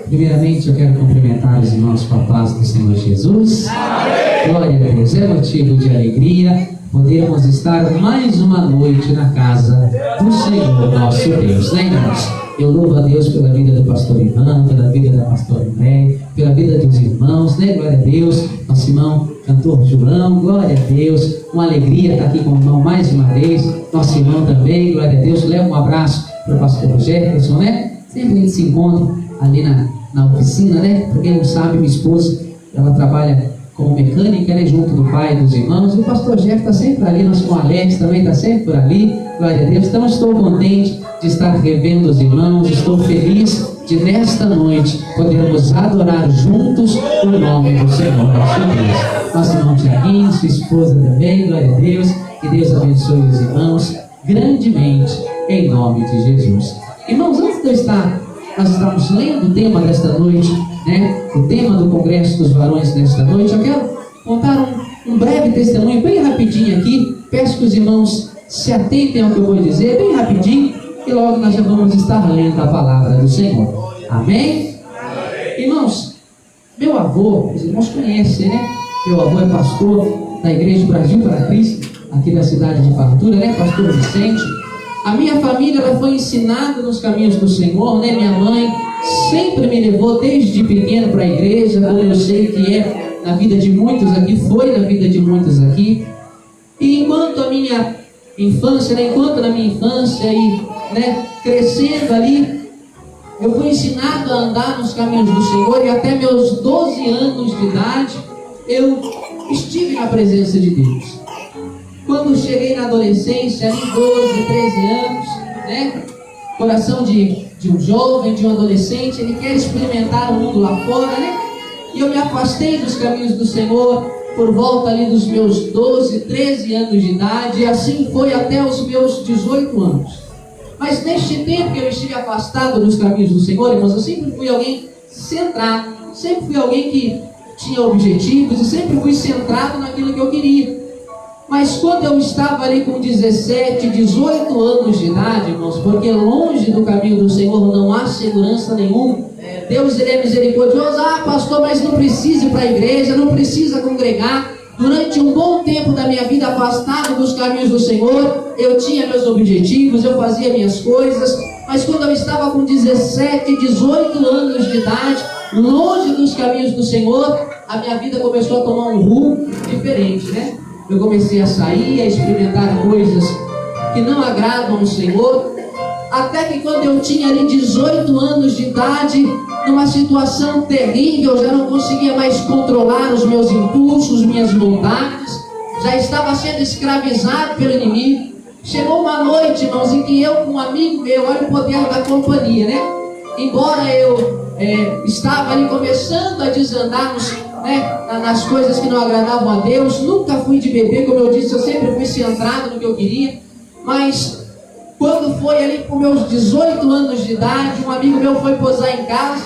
Primeiramente, eu quero cumprimentar os irmãos com a paz do Senhor Jesus. Amém. Glória a Deus. É motivo de alegria podermos estar mais uma noite na casa do Senhor nosso Deus, né, irmãos? Eu louvo a Deus pela vida do pastor Ivan, pela vida da pastora André, pela vida dos irmãos, né? Glória a Deus. Nosso irmão cantor João, glória a Deus. Uma alegria estar aqui com o irmão mais uma vez. Nosso irmão também, glória a Deus. Leva um abraço para o pastor Jefferson, né? Sempre ele se encontra ali na oficina, né? Para quem não sabe, minha esposa, ela trabalha como mecânica, né? Junto do pai e dos irmãos. E o pastor Jefferson está sempre ali, nosso irmão Alex também está sempre por ali, glória a Deus. Então estou contente de estar revendo os irmãos, estou feliz de nesta noite podermos adorar juntos o nome do Senhor nosso Deus. Nosso irmão Tiaguinho, sua esposa também, glória a Deus. Que Deus abençoe os irmãos grandemente, em nome de Jesus. Irmãos, antes de eu estar, nós estamos lendo o tema desta noite, né? O tema do Congresso dos Varões desta noite. Eu quero contar um breve testemunho, bem rapidinho aqui. Peço que os irmãos se atentem ao que eu vou dizer, bem rapidinho, e logo nós já vamos estar lendo a palavra do Senhor. Amém? Amém. Irmãos, meu avô, os irmãos conhecem, né? Meu avô é pastor da Igreja Brasil para Cristo, aqui da cidade de Fartura, né? Pastor Vicente. A minha família, ela foi ensinada nos caminhos do Senhor, né? Minha mãe sempre me levou desde pequeno para a igreja, como eu sei que é na vida de muitos aqui, foi na vida de muitos aqui. E enquanto a minha infância, né? Enquanto na minha infância e, né, crescendo ali, eu fui ensinado a andar nos caminhos do Senhor, e até meus 12 anos de idade eu estive na presença de Deus. Quando cheguei na adolescência, ali 12, 13 anos, né? Coração de um jovem, de um adolescente, ele quer experimentar o mundo lá fora, né? E eu me afastei dos caminhos do Senhor por volta ali dos meus 12, 13 anos de idade, e assim foi até os meus 18 anos. Mas neste tempo que eu estive afastado dos caminhos do Senhor, irmãos, eu sempre fui alguém centrado, sempre fui alguém que tinha objetivos e sempre fui centrado naquilo que eu queria. Mas quando eu estava ali com 17, 18 anos de idade, irmãos, porque longe do caminho do Senhor não há segurança nenhuma. Deus, ele é misericordioso. Ah, pastor, mas não precisa ir para a igreja, não precisa congregar. Durante um bom tempo da minha vida afastado dos caminhos do Senhor, eu tinha meus objetivos, eu fazia minhas coisas. Mas quando eu estava com 17, 18 anos de idade, longe dos caminhos do Senhor, a minha vida começou a tomar um rumo diferente, né? Eu comecei a sair, a experimentar coisas que não agradam ao Senhor, até que quando eu tinha ali 18 anos de idade, numa situação terrível, eu já não conseguia mais controlar os meus impulsos, minhas vontades, já estava sendo escravizado pelo inimigo. Chegou uma noite, irmãos, em que eu com um amigo meu, olha o poder da companhia, né? Embora eu estava ali começando a desandar nas coisas que não agradavam a Deus, nunca fui de beber, como eu disse, eu sempre fui centrado no que eu queria. Mas quando foi ali com meus 18 anos de idade, um amigo meu foi posar em casa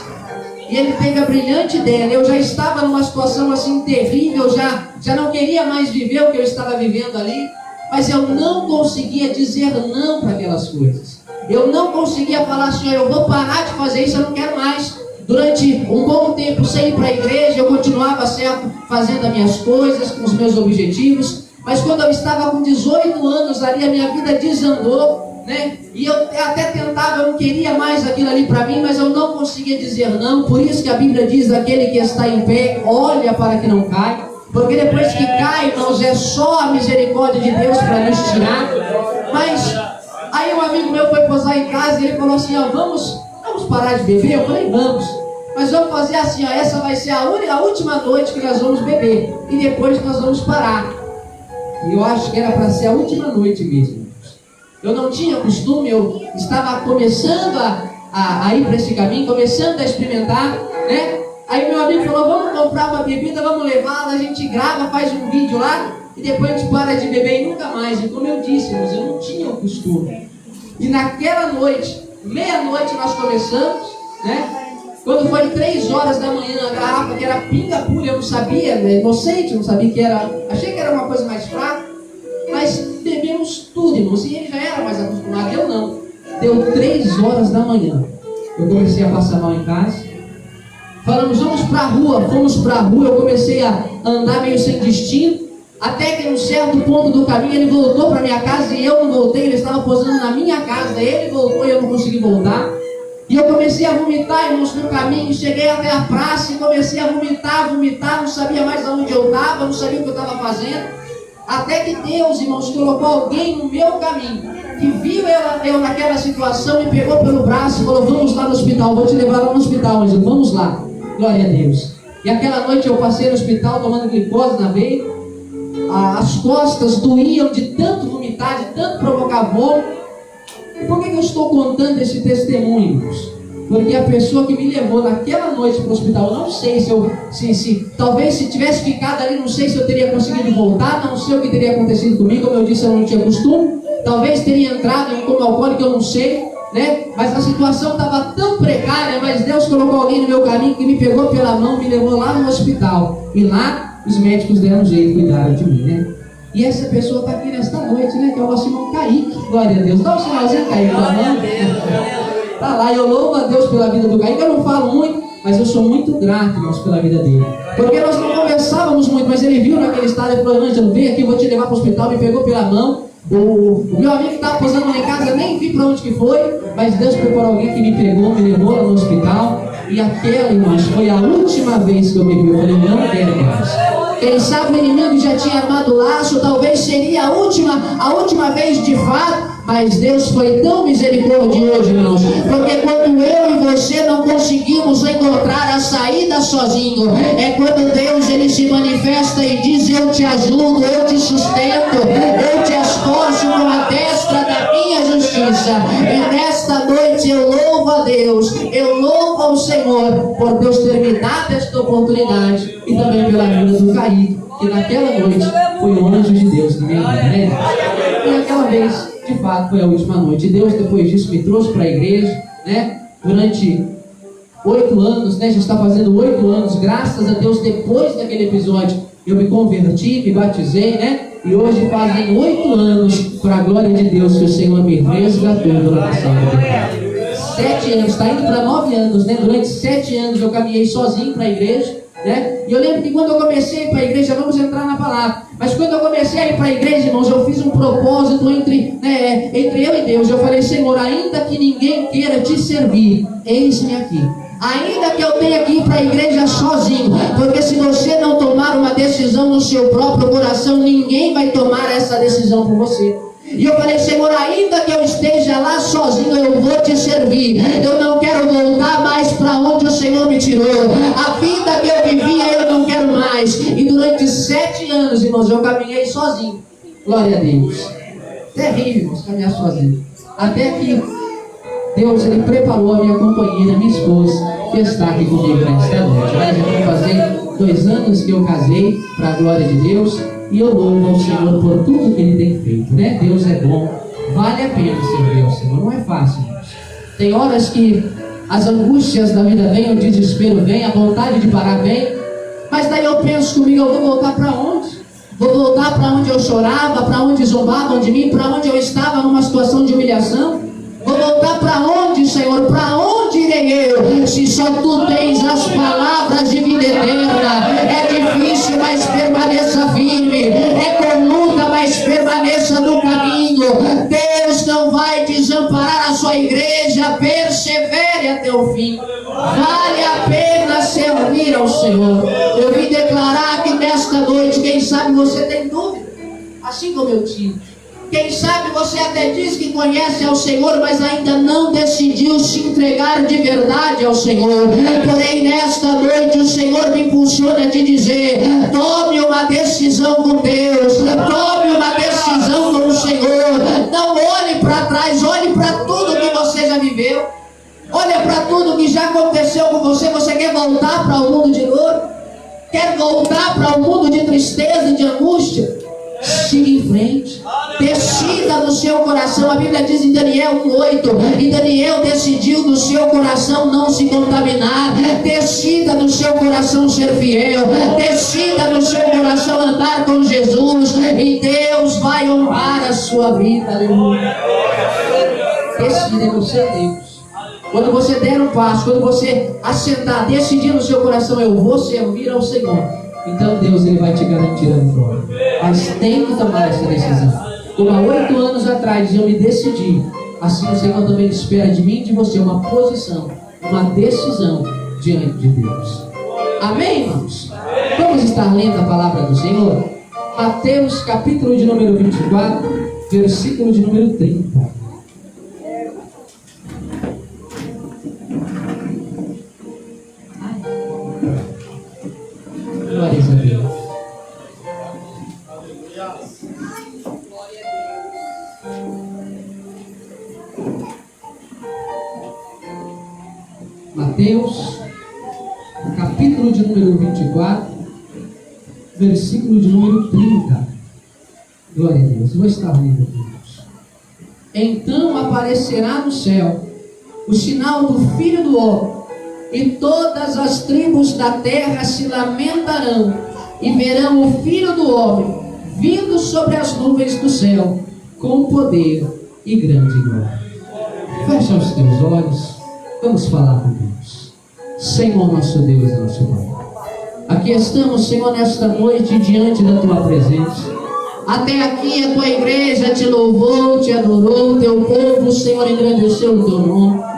e ele teve a brilhante ideia, né? Eu já estava numa situação assim terrível, já não queria mais viver o que eu estava vivendo ali, mas eu não conseguia dizer não para aquelas coisas. Eu não conseguia falar assim, eu vou parar de fazer isso, eu não quero mais. Durante um bom tempo sem ir para a igreja, eu continuava fazendo as minhas coisas, com os meus objetivos. Mas quando eu estava com 18 anos ali, a minha vida desandou, né? E eu até tentava, eu não queria mais aquilo ali para mim, mas eu não conseguia dizer não. Por isso que a Bíblia diz, aquele que está em pé, olha para que não caia. Porque depois que cai, irmãos, é só a misericórdia de Deus para nos tirar. Mas aí um amigo meu foi posar em casa e ele falou assim, vamos parar de beber? Eu falei, vamos. Mas vamos fazer assim, essa vai ser a última noite que nós vamos beber. E depois nós vamos parar. E eu acho que era para ser a última noite mesmo. Eu não tinha costume, eu estava começando a ir para esse caminho, começando a experimentar, né? Aí meu amigo falou, vamos comprar uma bebida, vamos levá-la, a gente grava, faz um vídeo lá, e depois a gente para de beber e nunca mais. E como eu disse, irmãos, eu não tinha o costume. E naquela noite, meia-noite nós começamos, né? Quando foi 3 horas da manhã, a garrafa que era pinga pura, eu não sabia, né? Inocente, não sabia que era, achei que era uma coisa mais fraca, mas bebemos tudo, irmãos, e ele já era mais acostumado, eu não. Deu 3 horas da manhã, eu comecei a passar mal em casa, falamos, vamos para a rua. Fomos para a rua, eu comecei a andar meio sem destino, até que em um certo ponto do caminho ele voltou para minha casa e eu não voltei. Ele estava posando na minha casa, ele voltou e eu não consegui voltar. E eu comecei a vomitar, irmãos, no caminho. Cheguei até a praça e comecei a vomitar, não sabia mais aonde eu estava, não sabia o que eu estava fazendo. Até que Deus, irmãos, colocou alguém no meu caminho, que viu eu naquela situação e pegou pelo braço e falou, vamos lá no hospital, vou te levar lá no hospital, Ângelo, vamos lá. Glória a Deus. E aquela noite eu passei no hospital tomando glicose na veia. As costas doíam de tanto vomitar, de tanto provocar vômito. E por que eu estou contando esse testemunho, irmãos? Porque a pessoa que me levou naquela noite para o hospital, eu não sei se talvez se tivesse ficado ali, não sei se eu teria conseguido voltar, não sei o que teria acontecido comigo, como eu disse, eu não tinha costume, talvez teria entrado em um coma alcoólico, eu não sei, né? Mas a situação estava tão precária, mas Deus colocou alguém no meu caminho que me pegou pela mão, me levou lá no hospital, e lá os médicos deram jeito, cuidaram de mim, né? E essa pessoa está aqui nesta noite, né? Que é o nosso irmão Kaique, glória a Deus. Dá um sinalzinho, Kaique, tá bom? Tá lá, eu louvo a Deus pela vida do Kaique. Eu não falo muito, mas eu sou muito grato, irmãos, pela vida dele. Porque nós não conversávamos muito, mas ele viu naquele estado e falou, Ângelo, vem aqui, eu vou te levar para o hospital. Me pegou pela mão. O meu amigo que estava posando lá em casa, nem vi para onde que foi, mas Deus preparou alguém que me pegou, me levou lá no hospital. E aquela, irmãos, foi a última vez que eu bebi. Eu falei, não quero mais. Quem sabe o inimigo já tinha armado o laço, talvez seria a última vez de fato, mas Deus foi tão misericordioso, irmãos, porque quando eu e você não conseguimos encontrar a saída sozinho, é quando Deus ele se manifesta e diz, eu te ajudo, eu te sustento, eu te esforço com a destra da minha justiça. E nesta noite eu louvo a Deus, eu louvo ao Senhor por Deus ter me dado esta oportunidade e também pela vida do Kaique, que naquela noite foi o anjo de Deus na minha vida, né? E aquela vez, de fato, foi a última noite. Deus depois disso me trouxe para a igreja, né? Durante 8 anos, né? Já está fazendo 8 anos, graças a Deus. Depois daquele episódio eu me converti, me batizei, né? E hoje fazem 8 anos, para a glória de Deus, que o Senhor me resgatou pela missão do pecado. 7 anos, está indo para 9 anos, né? Durante 7 anos eu caminhei sozinho para a igreja, né? E eu lembro que quando eu comecei a ir para a igreja, vamos entrar na palavra, mas quando eu comecei a ir para a igreja, irmãos, eu fiz um propósito entre eu e Deus. Eu falei, Senhor, ainda que ninguém queira te servir, eis-me aqui. Ainda que eu tenha que ir para a igreja sozinho, porque se você não tomar uma decisão no seu próprio coração, ninguém vai tomar essa decisão por você. E eu falei, Senhor, ainda que eu esteja lá sozinho, eu vou te servir. Eu não quero voltar mais para onde o Senhor me tirou. A vida que eu vivia, eu não quero mais. E durante 7 anos, irmãos, eu caminhei sozinho. Glória a Deus. Terrível, irmãos, caminhar sozinho. Até que Deus, ele preparou a minha companheira, minha esposa, que está aqui comigo nesta noite. Já vão fazer 2 anos que eu casei, para a glória de Deus. E eu louvo ao Senhor por tudo que Ele tem feito, né? Deus é bom, vale a pena servir ao Senhor, não é fácil, irmãos. Tem horas que as angústias da vida vêm, o desespero vem, a vontade de parar vem, mas daí eu penso comigo, eu vou voltar para onde? Vou voltar para onde eu chorava, para onde zombavam de mim, para onde eu estava numa situação de humilhação? Vou voltar para onde, Senhor? Para onde irei eu? Se só Tu tens as palavras de vida eterna. É difícil, mas permaneça firme. É com luta, mas permaneça no caminho. Deus não vai desamparar a sua igreja. Persevere até o fim. Vale a pena servir ao Senhor. Eu vim declarar que nesta noite, quem sabe você tem dúvida, assim como eu tive. Quem sabe você até diz que conhece ao Senhor, mas ainda não decidiu se entregar de verdade ao Senhor. Porém, nesta noite o Senhor me impulsiona a te dizer, tome uma decisão com Deus, tome uma decisão com o Senhor. Não olhe para trás, olhe para tudo que você já viveu. Olha para tudo que já aconteceu com você. Você quer voltar para o mundo de dor? Quer voltar para o mundo de tristeza e de angústia? Siga em frente, decida no seu coração. A Bíblia diz em Daniel 1:8, e Daniel decidiu no seu coração não se contaminar. Decida no seu coração ser fiel, decida no seu coração andar com Jesus, e Deus vai honrar a sua vida. Aleluia. Decida no seu Deus. quando você der um passo, quando você assentar, decidir no seu coração, eu vou servir ao Senhor, então Deus ele vai te garantir a vitória. Mas tem que tomar essa decisão. Como há 8 anos atrás eu me decidi, assim o Senhor também espera de mim e de você uma posição, uma decisão diante de Deus. Amém, irmãos? Vamos estar lendo a palavra do Senhor? Mateus capítulo de número 24, versículo de número 30. Glória a Deus. Mateus, capítulo de número 24, versículo de número 30. Glória a Deus. Vou estar lendo aqui, irmãos. Então aparecerá no céu o sinal do Filho do Homem, e todas as tribos da terra se lamentarão, e verão o Filho do Homem vindo sobre as nuvens do céu, com poder e grande glória. Fecha os teus olhos. Vamos falar com Deus. Senhor nosso Deus e nosso Pai, aqui estamos, Senhor, nesta noite diante da Tua presença. Até aqui a Tua igreja te louvou, te adorou, Teu povo, Senhor, engrandeceu o Teu nome.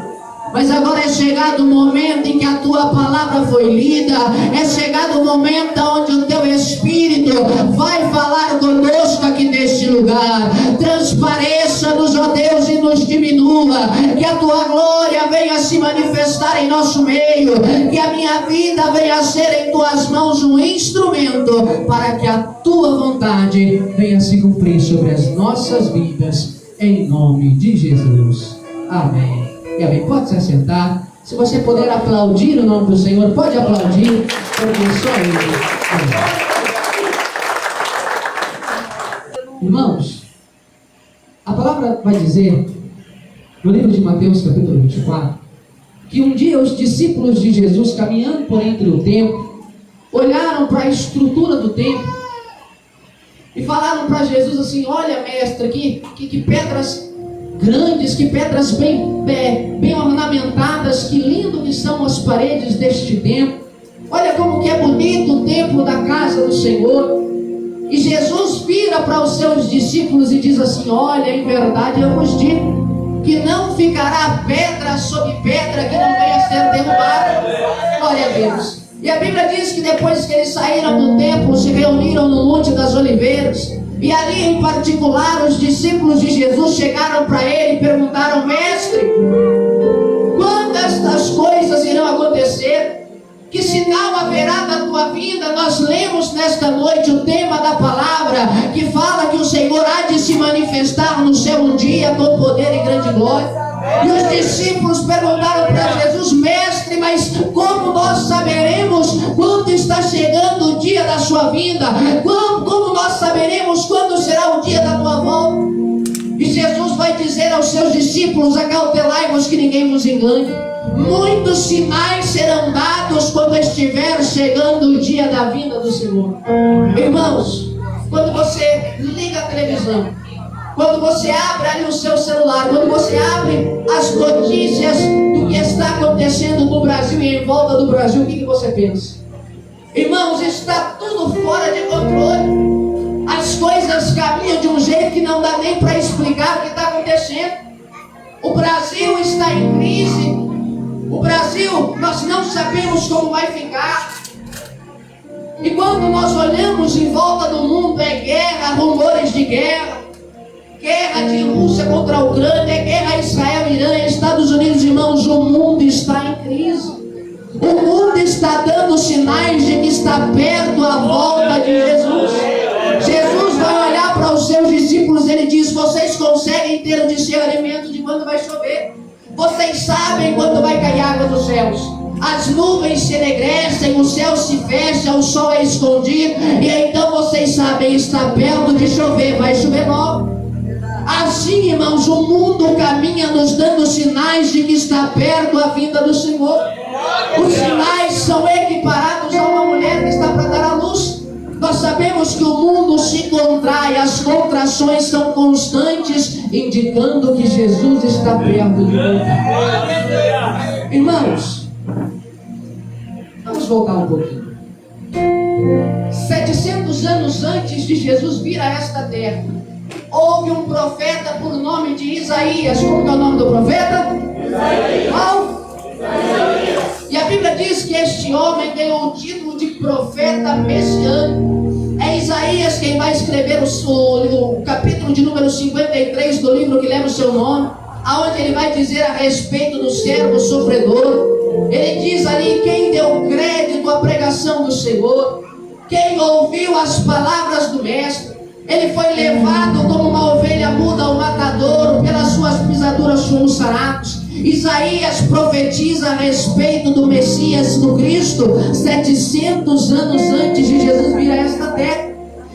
Mas agora é chegado o momento em que a Tua palavra foi lida, é chegado o momento onde o Teu Espírito vai falar conosco aqui neste lugar. Transpareça-nos, ó Deus, e nos diminua, que a Tua glória venha se manifestar em nosso meio, que a minha vida venha a ser em Tuas mãos um instrumento para que a Tua vontade venha se cumprir sobre as nossas vidas, em nome de Jesus. Amém. E amém. Pode se assentar. Se você puder aplaudir o nome do Senhor, pode aplaudir, porque só Ele. Amém. Irmãos, a palavra vai dizer, no livro de Mateus, capítulo 24, que um dia os discípulos de Jesus, caminhando por entre o templo, olharam para a estrutura do templo e falaram para Jesus assim: olha, mestre, que pedras grandes, que pedras bem ornamentadas, que lindo que são as paredes deste templo. Olha como que é bonito o templo da casa do Senhor. E Jesus vira para os seus discípulos e diz assim: olha, em verdade eu vos digo que não ficará pedra sobre pedra que não venha a ser derrubada. Glória a Deus. E a Bíblia diz que depois que eles saíram do templo, se reuniram no Monte das Oliveiras. E ali em particular os discípulos de Jesus chegaram para ele e perguntaram: mestre, quando estas coisas irão acontecer? Que sinal haverá da tua vinda? Nós lemos nesta noite o tema da palavra, que fala que o Senhor há de se manifestar no céu um dia com poder e grande glória. E os discípulos perguntaram para Jesus: mestre, mas como nós saberemos quando está chegando o dia da sua vinda? Como nós saberemos quando será o dia da tua volta? E Jesus vai dizer aos seus discípulos: acautelai-vos que ninguém vos engane. Muitos sinais serão dados quando estiver chegando o dia da vinda do Senhor. Irmãos, quando você liga a televisão, quando você abre ali o seu celular, quando você abre as notícias do que está acontecendo no Brasil e em volta do Brasil, o que você pensa? Irmãos, está tudo fora de controle. As coisas caminham de um jeito que não dá nem para explicar o que está acontecendo. O Brasil está em crise. O Brasil, nós não sabemos como vai ficar. E quando nós olhamos em volta do mundo, é guerra, rumores de guerra. Guerra de Rússia contra a Ucrânia, guerra Israel-Irã, Estados Unidos. Irmãos, o mundo está em crise. O mundo está dando sinais de que está perto a volta de Jesus. Jesus vai olhar para os seus discípulos e ele diz: vocês conseguem ter o discernimento de quando vai chover? Vocês sabem quando vai cair água dos céus? As nuvens se enegrecem, o céu se fecha, o sol é escondido, e então vocês sabem, está perto de chover, vai chover logo. Assim, irmãos, o mundo caminha nos dando sinais de que está perto a vinda do Senhor. Os sinais são equiparados a uma mulher que está para dar à luz. Nós sabemos que o mundo se contrai, as contrações são constantes indicando que Jesus está perto de voltar. Irmãos, vamos voltar um pouquinho. 700 anos antes de Jesus vir a esta terra, houve um profeta por nome de Isaías. Como que é o nome do profeta? Isaías. Qual? Isaías. E a Bíblia diz que este homem ganhou o título de profeta messiânico. É Isaías quem vai escrever o capítulo de número 53 do livro que leva o seu nome, aonde ele vai dizer a respeito do servo sofredor. Ele diz ali: quem deu crédito à pregação do Senhor, quem ouviu as palavras do Mestre. Ele foi levado como uma ovelha muda ao matadouro, pelas suas pisaduras fomos sarados. Isaías profetiza a respeito do Messias, do Cristo, 700 anos antes de Jesus vir a esta terra.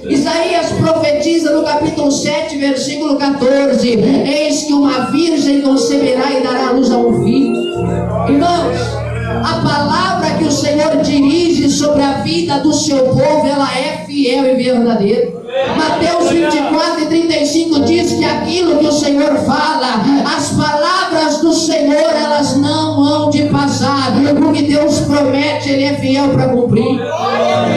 Isaías profetiza no capítulo 7, versículo 14: eis que uma virgem conceberá e dará à luz a um filho. Irmãos, a palavra que o Senhor dirige sobre a vida do seu povo, ela é fiel e verdadeira. Mateus 24 e 35 diz que aquilo que o Senhor fala, as palavras do Senhor, elas não hão de passar. O que Deus promete, Ele é fiel para cumprir.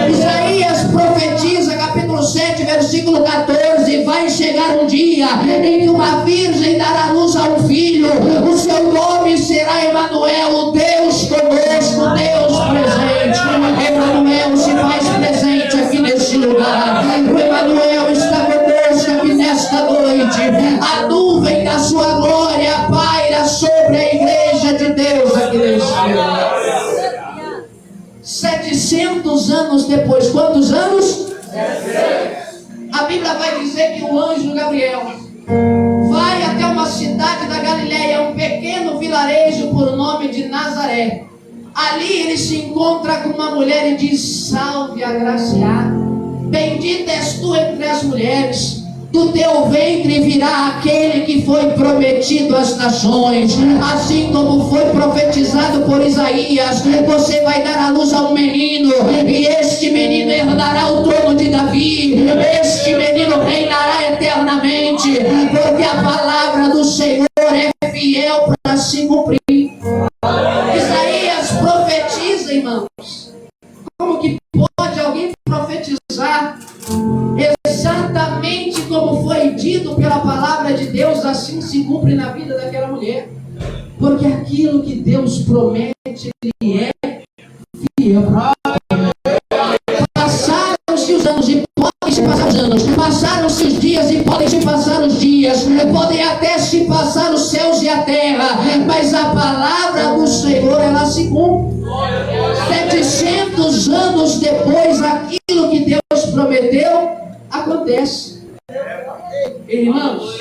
Isaías profetiza, capítulo 7, versículo 14: vai chegar um dia em que uma virgem dará luz a um filho, o seu nome será Emanuel, o Deus conosco, Deus presente. Emanuel se faz presente aqui neste lugar. O Emanuel está conosco aqui nesta noite. A nuvem da sua glória paira sobre a igreja de Deus aqui neste lugar. 700 anos depois, quantos anos? A Bíblia vai dizer que o anjo Gabriel vai até uma cidade da Galileia, um pequeno vilarejo por nome de Nazaré. Ali ele se encontra com uma mulher e diz: salve, agraciada, bendita és tu entre as mulheres, do teu ventre virá aquele que foi prometido às nações. Assim como foi profetizado por Isaías, você vai dar à luz a um menino, e este menino herdará o trono de Davi. Este menino reinará eternamente, porque a palavra do Senhor é fiel para se cumprir. Isaías profetiza, irmãos. Como que pode alguém profetizar exatamente como foi dito pela palavra de Deus? Assim se cumpre na vida daquela mulher, porque aquilo que Deus promete, Ele é fiel. Passaram-se os anos e podem se passar os anos, passaram-se os dias e podem se passar os dias, podem até se passar os céus e a terra, mas a palavra do Senhor, ela se cumpre. 700 anos depois, aquilo que Deus prometeu acontece. Irmãos,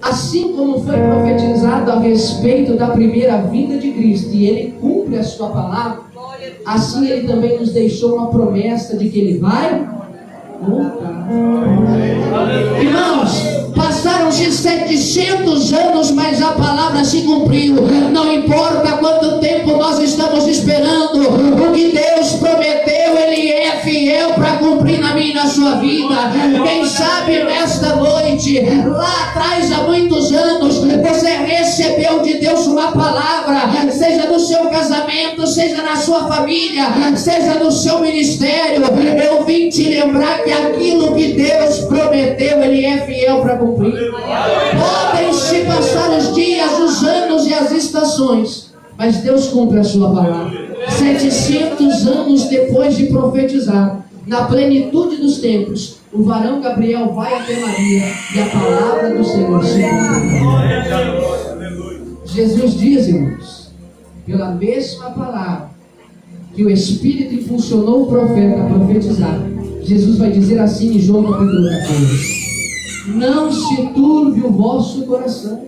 assim como foi profetizado a respeito da primeira vinda de Cristo, e Ele cumpre a sua palavra, assim Ele também nos deixou uma promessa de que Ele vai voltar. Irmãos, passaram-se 700 anos, mas a palavra se cumpriu. Não importa quanto tempo nós estamos esperando, o que Deus prometeu, Ele é fiel para cumprir na minha e na sua vida. Quem sabe nesta noite, lá atrás, há muitos anos, você recebeu de Deus uma palavra, seja no seu casamento, seja na sua família, seja no seu ministério. Eu vim te lembrar que aquilo que Deus prometeu, Ele é fiel para cumprir. Podem se passar os dias, os anos e as estações, mas Deus cumpre a sua palavra. 700 anos depois de profetizar, na plenitude dos tempos, o varão Gabriel vai até Maria e a palavra do Senhor se cumpre. Jesus diz, irmãos, pela mesma palavra que o Espírito impulsionou o profeta a profetizar, Jesus vai dizer assim em João capítulo 14: não se turbe o vosso coração.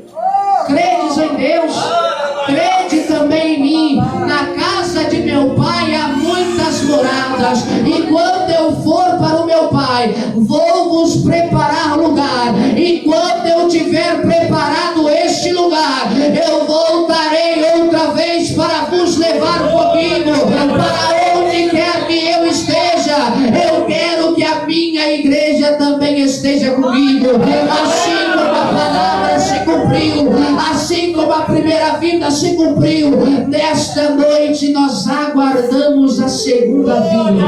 Credes em Deus, crede também em mim. Na casa de meu Pai há muitas moradas, e quando eu for para o meu Pai, vou vos preparar lugar. Enquanto eu tiver preparado este lugar, eu voltarei outra vez para vos levar comigo para onde quer que eu esteja. Eu quero que a minha igreja também esteja comigo. Assim como a palavra ainda se cumpriu. Nesta noite nós aguardamos a segunda vinda.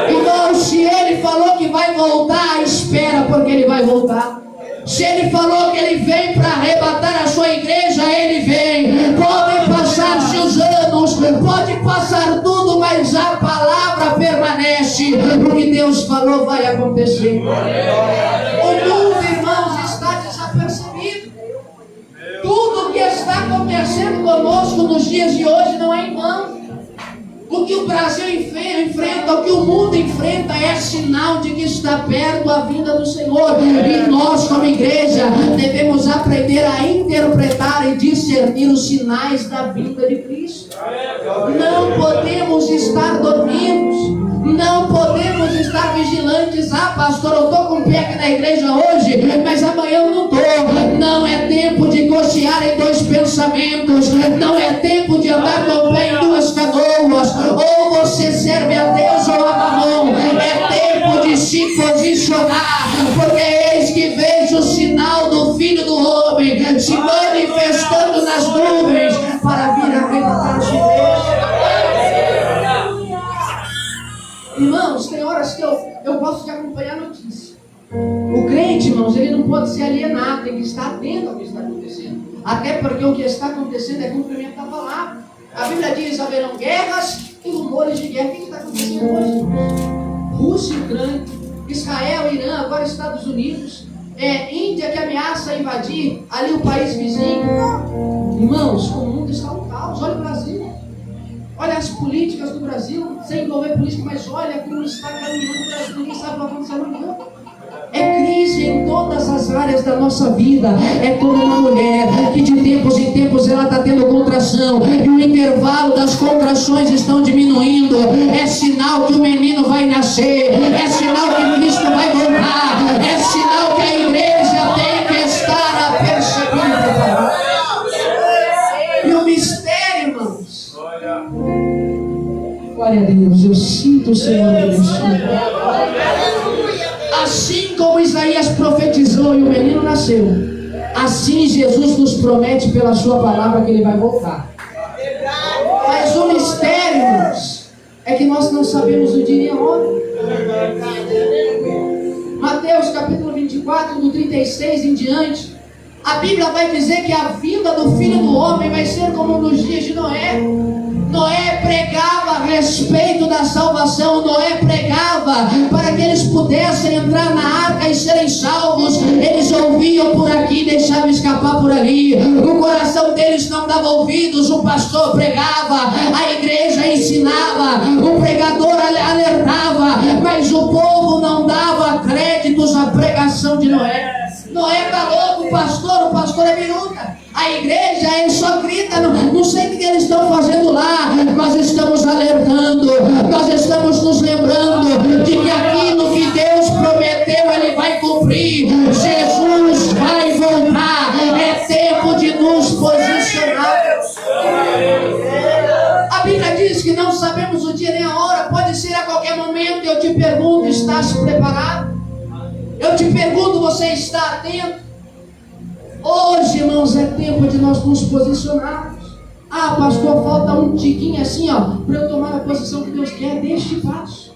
Irmão, se Ele falou que vai voltar, espera, porque Ele vai voltar. Se Ele falou que Ele vem para arrebatar a sua igreja, Ele vem. Podem passar-se os anos, pode passar tudo, mas a palavra permanece. O que Deus falou vai acontecer. O mundo, irmãos, está desapercebido. Tudo que está acontecendo conosco nos dias de hoje não é em vão. O que o Brasil enfrenta, o que o mundo enfrenta é sinal de que está perto a vinda do Senhor. E nós, como igreja, devemos aprender a interpretar e discernir os sinais da vinda de Cristo. Não podemos estar dormindo. Não podemos estar vigilantes. Ah, pastor, eu estou com o pé aqui na igreja hoje, mas amanhã eu não estou. Não é tempo de cochear em dois pensamentos. Não é tempo de andar com o pé em duas canoas. Ou você serve a Deus ou a Mamon. É tempo de se posicionar, porque eis que vejo o sinal do Filho do Homem se manifestando nas nuvens para vir arrebatar a sua igreja. Irmãos, tem horas que eu gosto de acompanhar a notícia. O crente, irmãos, ele não pode ser alienado, tem que estar atento ao que está acontecendo. Até porque o que está acontecendo é cumprimento da palavra. A Bíblia diz: haverão guerras e rumores de guerra. O que está acontecendo hoje? Rússia e Ucrânia, Israel, Irã, agora Estados Unidos, Índia que ameaça invadir ali o país vizinho. Irmãos, o mundo está um caos. Olha o Brasil. Olha as políticas do Brasil, sem envolver política, mas olha como está caminhando o Brasil. Ninguém sabe o que vai acontecer amanhã. É crise em todas as áreas da nossa vida. É como uma mulher que de tempos em tempos ela está tendo contração, e o intervalo das contrações estão diminuindo. É sinal que o menino vai nascer. É sinal que o Cristo vai voltar. É sinal que a igreja tem que estar apercebida. E o mistério, irmãos, glória a Deus, eu sinto o Senhor me mexendo. Assim como Isaías profetizou e o menino nasceu, assim Jesus nos promete pela sua palavra que Ele vai voltar. Mas o mistério, irmãos, é que nós não sabemos o dia e a hora. Mateus capítulo 24, do 36 em diante, a Bíblia vai dizer que a vinda do Filho do Homem vai ser como nos dias de Noé. Noé pregava a respeito da salvação. Noé pregava para que eles pudessem entrar na arca e serem salvos. Eles ouviam por aqui, deixavam escapar por ali. O coração deles não dava ouvidos. O pastor pregava, a igreja ensinava, o pregador alertava, mas o povo não dava créditos à pregação de Noé. Noé está louco, o pastor é biruta. A igreja, ele só grita, não sei o que eles estão fazendo lá. Nós estamos alertando, nós estamos nos lembrando de que aquilo que Deus prometeu, Ele vai cumprir. Jesus vai voltar. É tempo de nos posicionar. A Bíblia diz que não sabemos o dia nem a hora. Pode ser a qualquer momento. Eu te pergunto, estás preparado? Eu te pergunto, você está atento? Hoje, irmãos, é tempo de nós nos posicionarmos. Ah, pastor, falta um tiquinho assim, para eu tomar a posição que Deus quer. Deixe passo.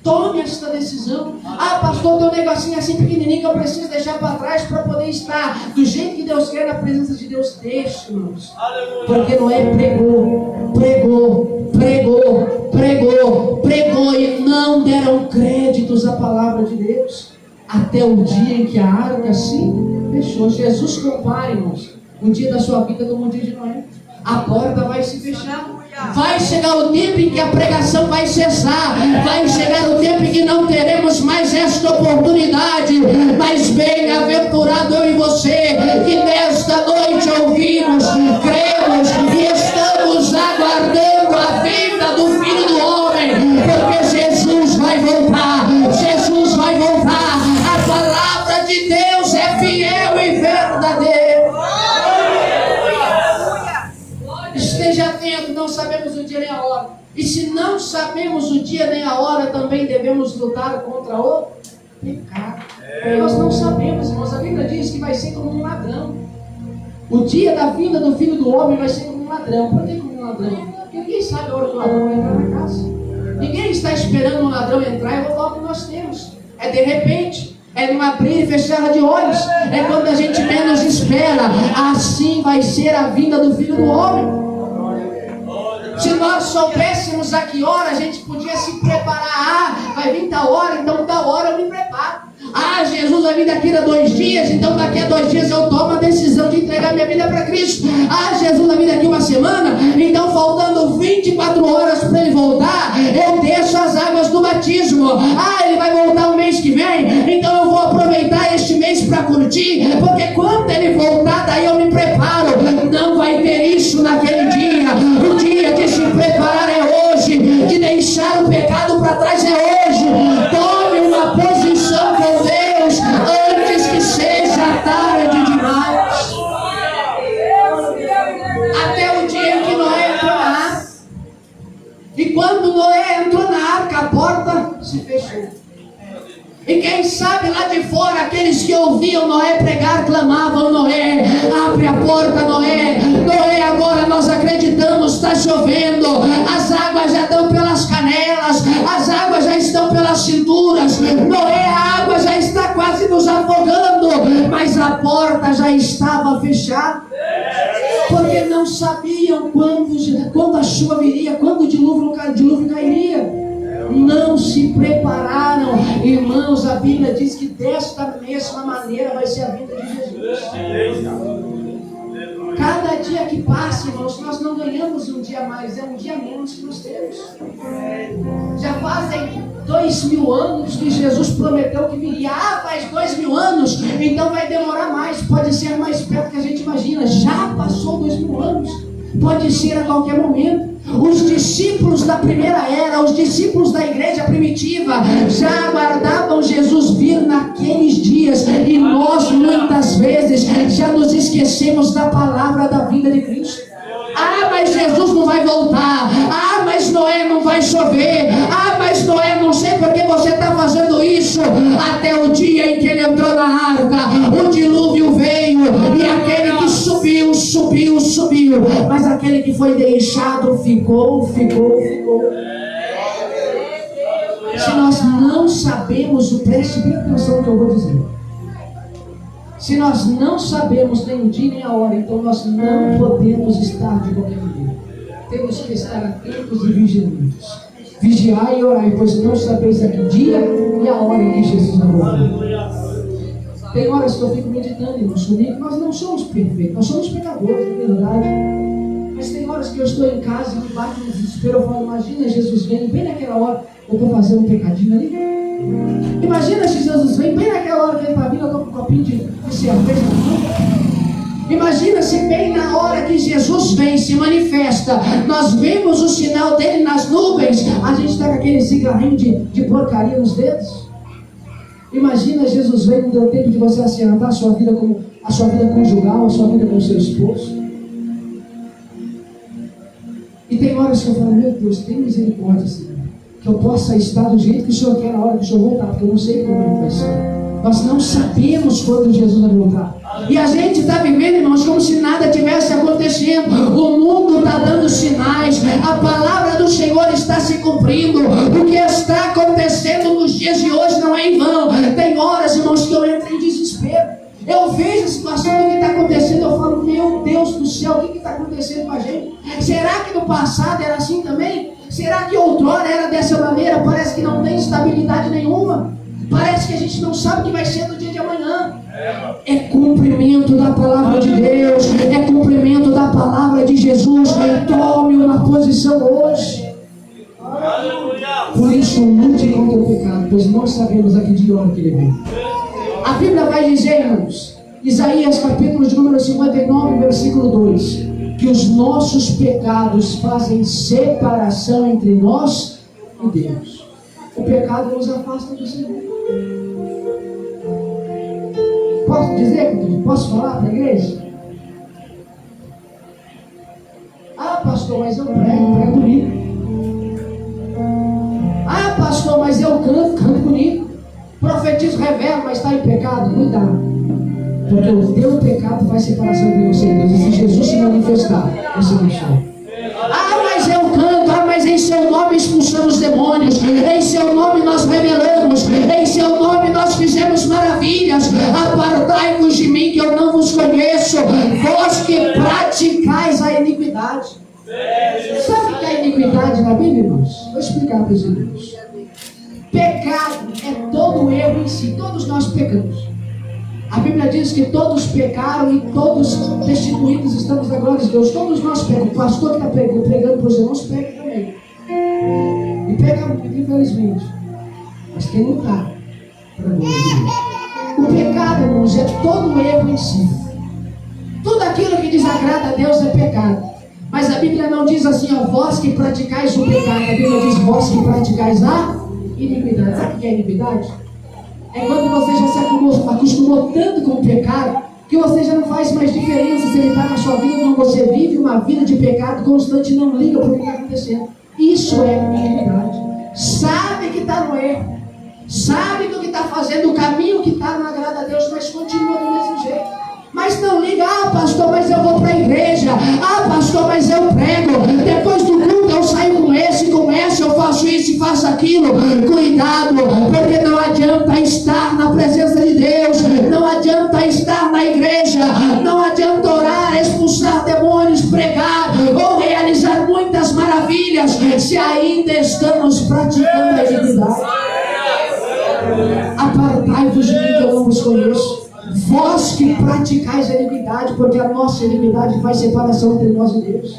Tome esta decisão. Ah, pastor, tem um negocinho assim pequenininho que eu preciso deixar para trás para poder estar do jeito que Deus quer, na presença de Deus. Deixe, irmãos. Porque Noé pregou e não deram créditos à palavra de Deus. Até o dia em que a arca se fechou. Jesus compara, irmãos, o dia da sua vida como o dia de Noé. A porta vai se fechar. Vai chegar o tempo em que a pregação vai cessar. Vai chegar o tempo em que não teremos mais esta oportunidade. Mas bem-aventurado eu e você, que nesta noite ouvimos, cremos e estamos aguardando a vinda do Filho do Homem. Porque Jesus vai voltar. Jesus vai voltar. A palavra de Deus é fiel e verdadeira. Esteja atento, não sabemos o dia nem a hora. E se não sabemos o dia nem a hora, também devemos lutar contra o pecado. Nós não sabemos, irmãos. A Bíblia diz que vai ser como um ladrão. O dia da vinda do Filho do Homem vai ser como um ladrão. Por que como um ladrão? Porque ninguém sabe a hora que o ladrão vai entrar na casa. Ninguém está esperando um ladrão entrar e roubar o que nós temos. É de repente. É num abrir e fechar de olhos. É quando a gente menos espera. Assim vai ser a vinda do Filho do Homem. Se nós soubéssemos a que hora a gente podia se preparar. Vai vir tal hora, então tal hora eu me preparo. Jesus vai vir daqui a 2 dias, então daqui a 2 dias eu tomo a decisão de entregar minha vida para Cristo. Jesus vai vir daqui 1 semana, então faltando 24 horas para ele voltar, eu desço as águas do batismo. Ele vai voltar o mês que vem, então eu vou aproveitar este mês para curtir, porque quando ele voltar, daí eu me preparo. Não vai ter isso naquele dia. O dia de se preparar é hoje, de deixar o pecado para trás é hoje. Tome uma posição com Deus antes que seja tarde demais. Até o dia em que Noé entrou na arca. E quando Noé entrou na arca, a porta se fechou. E quem sabe lá de fora, aqueles que ouviam Noé pregar, clamavam: Noé, abre a porta, Noé. Noé, agora nós acreditamos, está chovendo. As águas já estão pelas canelas, as águas já estão pelas cinturas. Noé, a água já está quase nos afogando. Mas a porta já estava fechada. Porque não sabiam quando a chuva viria, quando o dilúvio cairia. Não se prepararam. Irmãos, a Bíblia diz que desta mesma maneira vai ser a vida de Jesus. Cada dia que passa, irmãos, nós não ganhamos um dia mais, é um dia menos que nós temos. Já fazem 2000 anos que Jesus prometeu que viria. Faz 2000 anos, então vai demorar mais. Pode ser mais perto que a gente imagina. Já passou 2000 anos. Pode ser a qualquer momento. Os discípulos da primeira era, os discípulos da igreja primitiva, já aguardavam Jesus vir naqueles dias. E nós muitas vezes já nos esquecemos da palavra da vinda de Cristo. Mas Jesus não vai voltar. Mas Noé não vai chover. Mas Noé, não sei por que você está fazendo isso. Até o dia em que ele entrou na arca, o dilúvio veio, e aquele que subiu. Mas aquele que foi deixado ficou. Se nós não sabemos, preste bem atenção no que eu vou dizer. Se nós não sabemos nem o dia nem a hora, então nós não podemos estar de qualquer maneira. Temos que estar atentos e vigilantes. Vigiai e orai, pois não sabeis a que dia e a hora em que Jesus vai voltar. Tem horas que eu fico meditando, irmãos, comigo. Nós não somos perfeitos, nós somos pecadores, na verdade. Mas tem horas que eu estou em casa e me bate no desespero. Eu falo: imagina Jesus vem bem naquela hora, eu estou fazendo um pecadinho ali. Imagina se Jesus vem bem naquela hora que ele está vindo, eu estou com um copinho de cerveja na mão. Imagina se bem na hora que Jesus vem, se manifesta, nós vemos o sinal dele nas nuvens, a gente está com aquele cigarrinho de porcaria nos dedos. Imagina Jesus vem, não deu tempo de você acertar a sua vida conjugal, a sua vida com o seu esposo. E tem horas que eu falo: meu Deus, tem misericórdia, Senhor, que eu possa estar do jeito que o Senhor quer na hora que o Senhor voltar, porque eu não sei como vai ser. Nós não sabemos quando Jesus vai voltar. E a gente está vivendo, irmãos, como se nada tivesse acontecendo. O mundo está dando sinais. A palavra do Senhor está se cumprindo. O que está acontecendo nos dias de hoje não é em vão. Tem horas, irmãos, que eu entro em desespero. Eu vejo a situação do que está acontecendo. Eu falo: meu Deus do céu, o que está acontecendo com a gente? Será que no passado era assim também? Será que outrora era dessa maneira? Parece que não tem estabilidade nenhuma. Parece que a gente não sabe o que vai ser no dia de amanhã. É cumprimento da palavra de Deus. É cumprimento da palavra de Jesus. Tome uma posição hoje. Por isso, lute contra o pecado, pois não sabemos a que dia e hora que ele vem. A Bíblia vai dizer, irmãos, Isaías capítulo de número 59, versículo 2, que os nossos pecados fazem separação entre nós e Deus. O pecado nos afasta do Senhor. Posso dizer, querido? Posso falar para a igreja? Pastor, mas eu prego bonito. Pastor, mas eu canto bonito. Profetizo, revelo, mas está em pecado. Cuidado. Porque o teu pecado faz separação entre você e Deus. E se Jesus se manifestar, você não sai. Ah, mas eu canto, mas em seu nome expulsamos demônios, em seu nome nós revelamos, em seu nome nós fizemos maravilhas. Apartai-vos de mim, que eu não vos conheço, vós que praticais a iniquidade. Sabe o que é iniquidade na Bíblia, irmãos? Vou explicar para os irmãos. Pecado é todo erro em si, todos nós pecamos. A Bíblia diz que todos pecaram e todos destituídos estamos da glória de Deus. Todos nós pecamos. O pastor que está pregando para os irmãos pega também. E pega muito, infelizmente. Mas quem não está, para a glória de Deus. O pecado, irmãos, é todo erro em si. Tudo aquilo que desagrada a Deus é pecado. Mas a Bíblia não diz assim, ó, vós que praticais o pecado. A Bíblia diz, vós que praticais a iniquidade. Sabe o que é iniquidade? É quando você já se acostumou tanto com o pecado, que você já não faz mais diferença se ele está na sua vida ou não. Você vive uma vida de pecado constante e não liga para o que está acontecendo. Isso é iniquidade. Sabe que está no erro, sabe que o que está fazendo, o caminho que está não agrada a Deus, mas continua do mesmo jeito. Mas não liga, ah pastor, mas eu vou para a igreja, ah pastor, mas eu prego, depois do culto eu saio com esse, eu faço isso e faço aquilo. Cuidado, porque não adianta estar na presença de Deus, não adianta estar na igreja, não adianta orar, expulsar demônios, pregar ou realizar muitas maravilhas, se ainda estamos praticando a iniquidade. Apartai-vos de mim, que eu não vos conheço. Vós que praticais a iniquidade, porque a nossa iniquidade faz separação entre nós e Deus.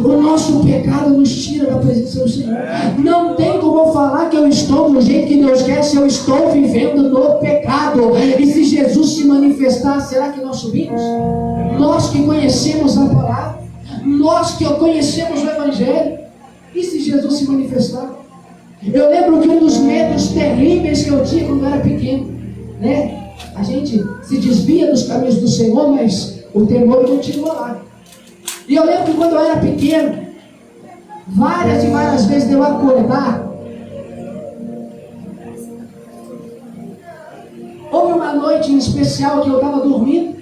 O nosso pecado nos tira da presença do Senhor. Não tem como eu falar que eu estou do jeito que Deus quer se eu estou vivendo no pecado. E se Jesus se manifestar, será que nós subimos? Nós que conhecemos a palavra, nós que conhecemos o Evangelho, e se Jesus se manifestar? Eu lembro que um dos medos terríveis que eu tinha quando eu era pequeno, né? A gente se desvia dos caminhos do Senhor, mas o temor continua lá. E eu lembro que quando eu era pequeno, várias e várias vezes de eu acordar. Houve uma noite em especial que eu estava dormindo.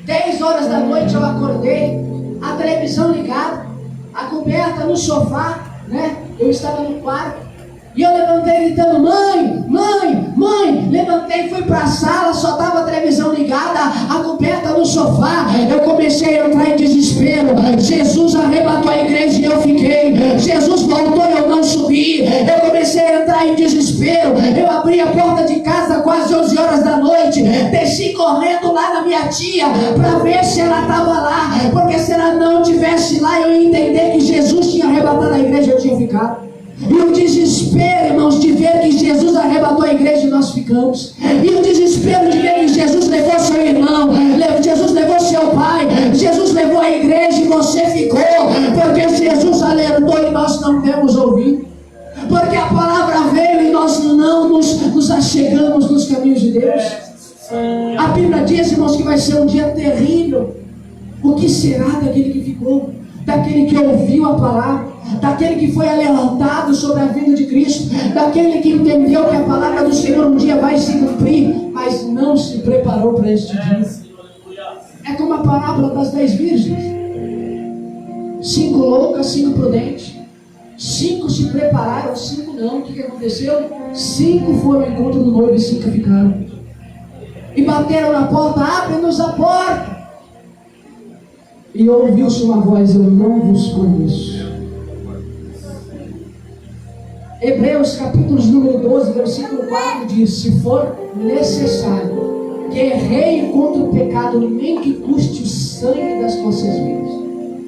10 horas da noite eu acordei, a televisão ligada, a coberta no sofá, né? Eu estava no quarto. E eu levantei gritando, mãe, mãe, mãe. Levantei, fui para a sala, só estava a televisão ligada, a coberta no sofá. Eu comecei a entrar em desespero. Jesus arrebatou a igreja e eu fiquei. Jesus voltou e eu não subi. Eu comecei a entrar em desespero. Eu abri a porta de casa quase 11 horas da noite. Desci correndo lá na minha tia para ver se ela estava lá. Porque se ela não estivesse lá, eu ia entender que Jesus tinha arrebatado a igreja e eu tinha ficado. E o desespero, irmãos, de ver que Jesus arrebatou a igreja e nós ficamos. E o desespero de ver que Jesus levou seu irmão, Jesus levou seu pai, Jesus levou a igreja e você ficou. Porque Jesus alertou e nós não demos ouvido. Porque a palavra veio e nós não nos achegamos nos caminhos de Deus. A Bíblia diz, irmãos, que vai ser um dia terrível. O que será daquele que ficou? Daquele que ouviu a palavra, daquele que foi alertado sobre a vida de Cristo, daquele que entendeu que a palavra do Senhor um dia vai se cumprir, mas não se preparou para este dia. É como a parábola das 10 virgens. 5 loucas, 5 prudentes. 5 se prepararam, 5 não. O que aconteceu? 5 foram ao encontro do noivo e 5 ficaram. E bateram na porta, abre-nos a porta. E ouviu-se uma voz, eu não vos conheço. Hebreus capítulo número 12, versículo 4 diz, se for necessário, guerreie contra o pecado, nem que custe o sangue das vossas vidas.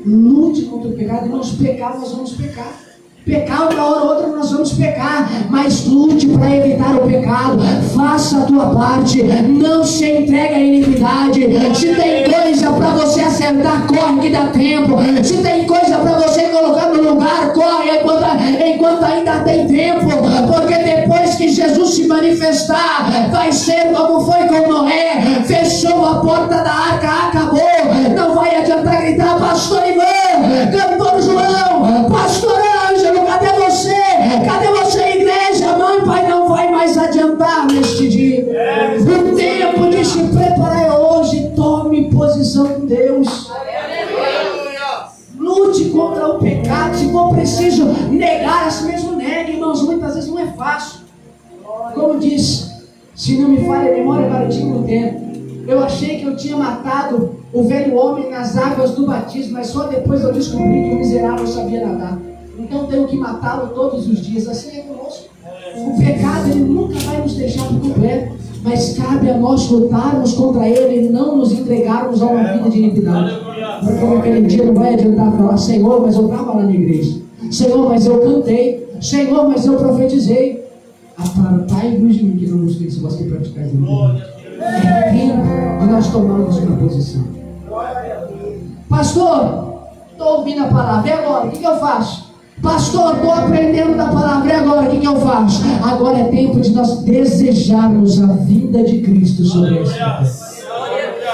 Lute contra o pecado, irmãos, pecar nós vamos pecar. Pecar uma hora ou outra nós vamos pecar, mas lute para evitar o pecado. Faça a tua parte, não se entregue à iniquidade. Se tem coisa para você acertar, corre que dá tempo. Se tem coisa para você colocar no lugar, corre enquanto ainda tem tempo. Porque depois que Jesus se manifestar, vai ser como foi com Noé. Fechou a porta da arca, acabou. Não vai adiantar gritar, pastor Ivan, cantor João, pastor Ângelo, cadê você? Cadê você, igreja? Mãe, pai, não vai mais adiantar neste dia. O tempo de se preparar é hoje. fácil. Como disse, se não me falha a memória, agora tinha um tempo. Eu achei que eu tinha matado o velho homem nas águas do batismo, mas só depois eu descobri que o miserável sabia nadar. Então tenho que matá-lo todos os dias. Assim é conosco. O pecado, ele nunca vai nos deixar por completo, mas cabe a nós lutarmos contra ele e não nos entregarmos a uma vida de iniquidade. Porque naquele dia não vai adiantar falar: Senhor, mas eu estava lá na igreja. Senhor, mas eu cantei. Senhor, mas eu profetizei. Apartai-vos de mim, que não nos fez vós que praticais a iniquidade. É tempo de nós tomarmos uma posição. Pastor, estou ouvindo a palavra, e agora? O que eu faço? Pastor, estou aprendendo da palavra, e agora? O que eu faço? Agora é tempo de nós desejarmos a vinda de Cristo sobre esta terra.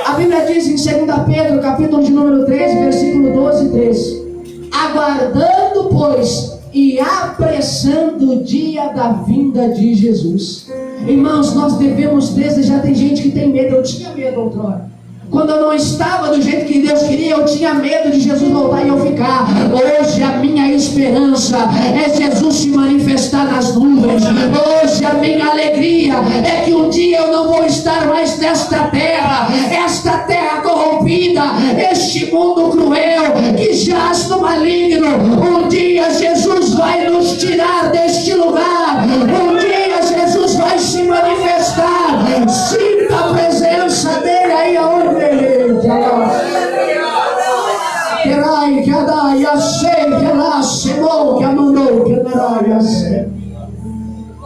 A Bíblia diz em 2 Pedro, capítulo de número 3, versículo 12 e 13: aguardando, pois, e apressando o dia da vinda de Jesus. Irmãos, nós devemos desejar. Tem gente que tem medo. Eu tinha medo outrora. Quando eu não estava do jeito que Deus queria, eu tinha medo de Jesus voltar e eu ficar. Hoje a minha esperança é Jesus se manifestar nas nuvens. Hoje a minha alegria é que um dia eu não vou estar mais nesta terra, esta terra corrompida, este mundo cruel que jaz no maligno. Um dia Jesus vai nos tirar deste lugar. Um dia Jesus vai se manifestar. Sinta a presença dele aí aonde ele está.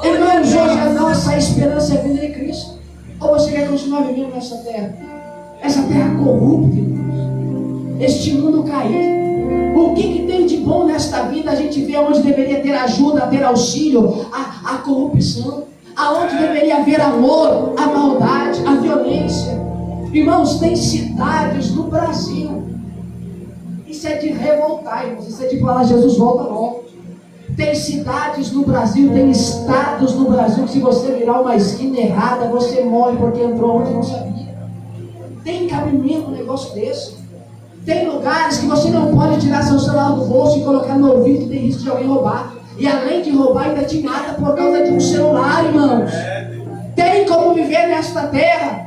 Irmãos, hoje a nossa esperança é a vinda de Cristo. Ou você quer continuar vivendo nessa terra? Essa terra corrupta, irmãos. Este mundo caído. O que tem de bom nesta vida? A gente vê onde deveria ter ajuda, ter auxílio, a corrupção. Aonde deveria haver amor, a maldade, a violência. Irmãos, tem cidades no Brasil. Isso é de revoltar, irmãos. Isso é de falar: Jesus, volta logo. Tem cidades no Brasil, tem estados no Brasil que se você virar uma esquina errada, você morre porque entrou onde não sabia. Tem cabimento um negócio desse? Tem lugares que você não pode tirar seu celular do bolso e colocar no ouvido, tem risco de alguém roubar. E além de roubar, ainda te mata por causa de um celular, irmãos. Tem como viver nesta terra.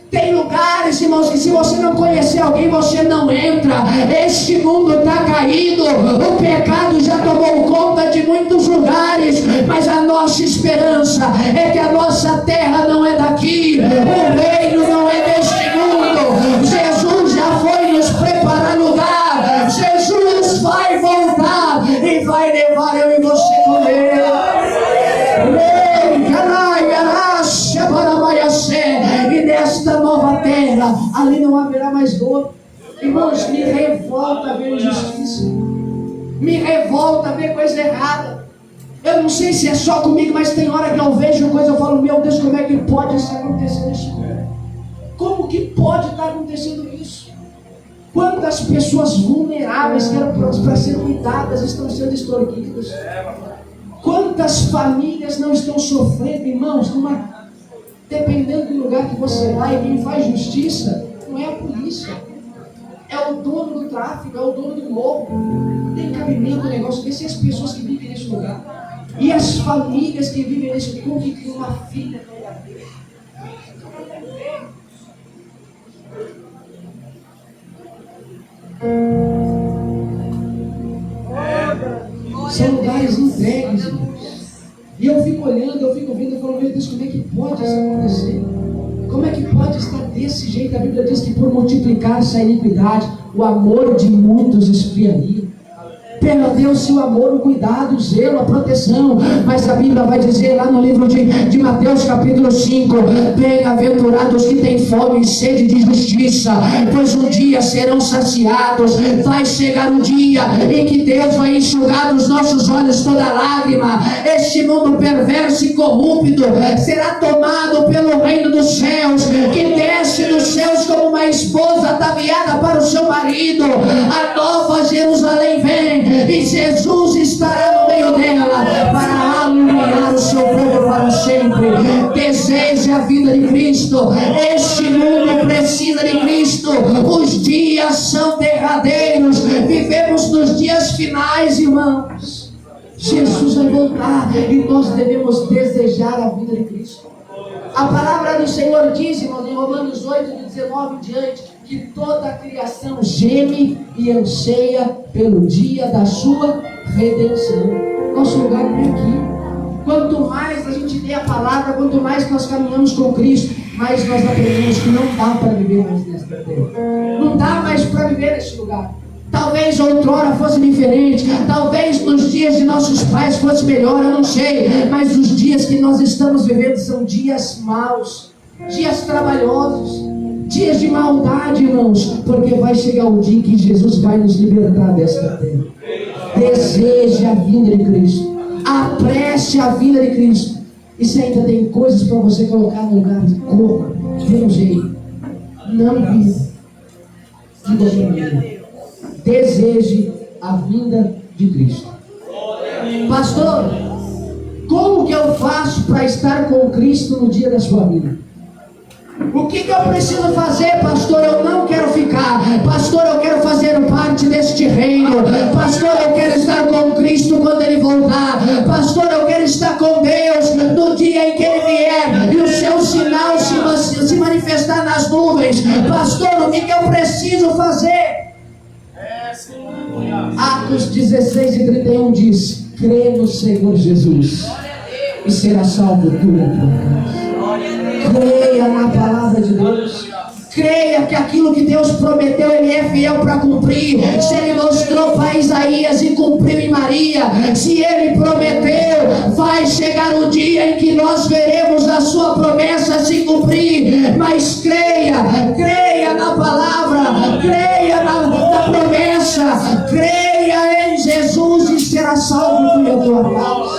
Tem lugares, irmãos, que se você não conhecer alguém, você não entra. Este mundo está caído. O pecado já tomou conta de muitos lugares. Mas a nossa esperança é que a nossa terra não é daqui. O reino não é deste mundo. Jesus já foi nos preparar lugar. Jesus vai voltar e vai levar eu e você com ele. E nesta nova terra, ali não haverá mais dor. Irmãos, me revolta ver injustiça. Me revolta ver coisa errada. Eu não sei se é só comigo, mas tem hora que eu vejo coisa, eu falo: meu Deus, como é que pode isso acontecer neste mundo? Como que pode estar acontecendo isso? Quantas pessoas vulneráveis que eram para ser cuidadas estão sendo extorquidas? Quantas famílias não estão sofrendo, irmãos? Dependendo do lugar que você vai, quem faz justiça não é a polícia, é o dono do tráfico, é o dono do morro. Tem cabimento o negócio desse, as pessoas que vivem nesse lugar e as famílias que vivem nesse lugar, como que tem uma filha verdadeira. São lugares entregues, irmãos. E eu fico olhando, eu fico vendo, eu falo: meu Deus, como é que pode isso acontecer? Como é que pode estar desse jeito? A Bíblia diz que por multiplicar-se a iniquidade, o amor de muitos esfriaria. Perdeu-se o amor, o cuidado, o zelo, a proteção. Mas a Bíblia vai dizer lá no livro de Mateus capítulo 5: bem-aventurados que têm fome e sede de justiça, pois um dia serão saciados. Vai chegar um dia em que Deus vai enxugar dos nossos olhos toda lágrima. Este mundo perverso e corrupto será tomado pelo reino dos céus, que desce dos céus como uma esposa ataviada para o seu marido. A nova Jerusalém vem e Jesus estará no meio dela para alumiar o seu povo para sempre. Deseje a vida de Cristo. Este mundo precisa de Cristo. Os dias são derradeiros. Vivemos nos dias finais, irmãos. Jesus vai voltar e nós devemos desejar a vinda de Cristo. A palavra do Senhor diz, irmãos, em Romanos 8, de 19 em diante, que toda a criação geme e anseia pelo dia da sua redenção. Nosso lugar não é aqui. Quanto mais a gente lê a palavra, quanto mais nós caminhamos com Cristo, mais nós aprendemos que não dá para viver mais nesta terra. Não dá mais para viver neste lugar. Talvez outrora fosse diferente, talvez nos dias de nossos pais fosse melhor, eu não sei, mas os dias que nós estamos vivendo são dias maus, dias trabalhosos, dias de maldade, irmãos, porque vai chegar um dia em que Jesus vai nos libertar desta terra. Deseje a vinda de Cristo, apresse a vinda de Cristo. E se ainda tem coisas para você colocar no lugar, corra, dê um jeito, não viva de qualquer maneira. Deseje a vinda de Cristo. Pastor, como que eu faço para estar com Cristo no dia da sua vida? O que eu preciso fazer, pastor? Eu não quero ficar. Pastor, eu quero fazer parte deste reino. Pastor, eu quero estar com Cristo quando Ele voltar. Pastor, eu quero estar com Deus no dia em que Ele vier e o seu sinal se manifestar nas nuvens. Pastor, o que eu preciso fazer? Atos 16 e 31 diz: crê no Senhor Jesus e será salvo tu e a tua casa. Creia na palavra de Deus. Creia que aquilo que Deus prometeu, Ele é fiel para cumprir. Se Ele mostrou para Isaías e cumpriu em Maria, se Ele prometeu, vai chegar o dia em que nós veremos a sua promessa se cumprir. Mas creia na palavra, creia na promessa, creia em Jesus e será salvo tu e a tua casa.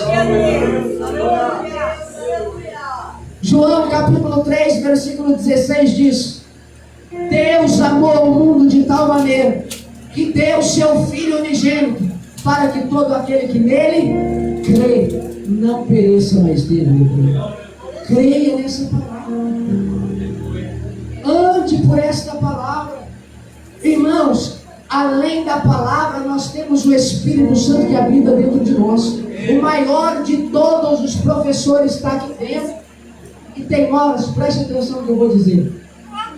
João capítulo 3, versículo 16 diz: Deus amou o mundo de tal maneira que deu seu Filho unigênito, para que todo aquele que nele crê não pereça, mas tenha vida. Creia nessa palavra. Ande por esta palavra. Irmãos, além da palavra, nós temos o Espírito Santo que habita dentro de nós. O maior de todos os professores está aqui dentro. E tem horas, preste atenção no que eu vou dizer.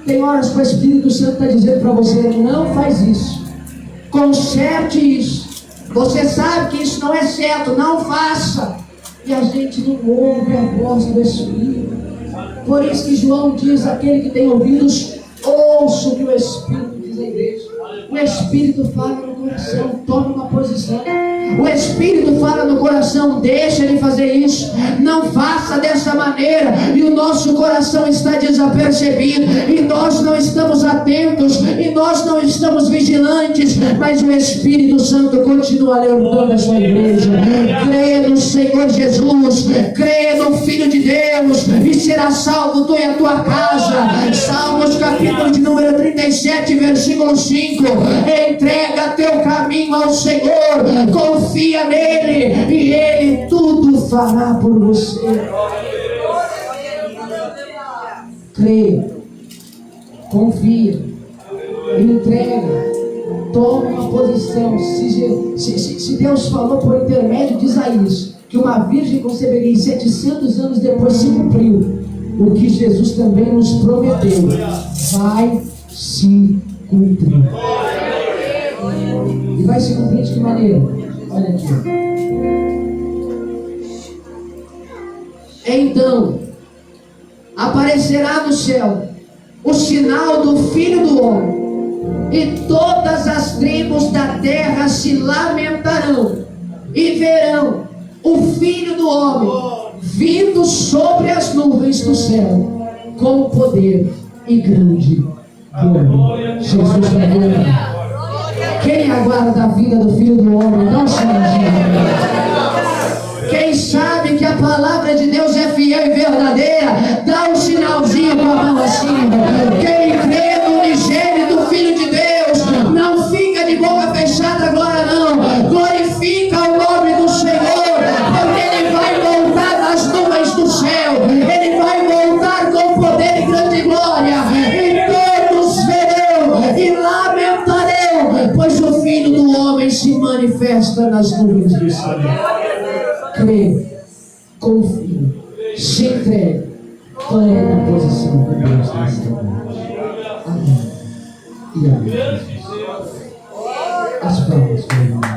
Tem horas que o Espírito Santo está dizendo para você: não faz isso, conserte isso. Você sabe que isso não é certo, não faça. E a gente não ouve a voz do Espírito. Por isso que João diz: aquele que tem ouvidos, ouça o que o Espírito diz à igreja. O Espírito fala no coração, tome uma posição. O Espírito fala no coração, deixa ele fazer isso, não faça dessa maneira. E o nosso coração está desapercebido, e nós não estamos atentos, e nós não estamos vigilantes. Mas o Espírito Santo continua alertando a sua igreja: crê no Senhor Jesus, crê no Filho de Deus, e será salvo tu e a tua casa. Salmos capítulo de número 37, versículo 5: entrega teu caminho ao Senhor, confia nele, e ele tudo fará por você. Creia, confia, entrega, toma uma posição. Se Deus falou por intermédio de Isaías que uma virgem conceberia e 700 anos depois se cumpriu, o que Jesus também nos prometeu vai se cumprir. E vai se cumprir de que maneira? Olha aqui. Então aparecerá no céu o sinal do Filho do Homem, e todas as tribos da terra se lamentarão e verão o Filho do Homem vindo sobre as nuvens do céu com poder e grande glória. Jesus vai voltar. Quem aguarda a vida do Filho do Homem, não se imagina. Quem sabe que a palavra de Deus é fiel e verdadeira, dá um sinalzinho com a mão assim. Quem crê no unigênito do Filho de Deus, não fica de boca fechada agora não. Glorifica o nome do Senhor, porque Ele vai voltar nas nuvens do céu. Ele vai voltar com poder e grande glória. E todos verão e lamentarão, pois o Filho do Homem se manifesta nas nuvens do céu. crê, confie, se entregue, tome a posição de Deus nesta noite. Amém. E amém. As palmas, meu irmão.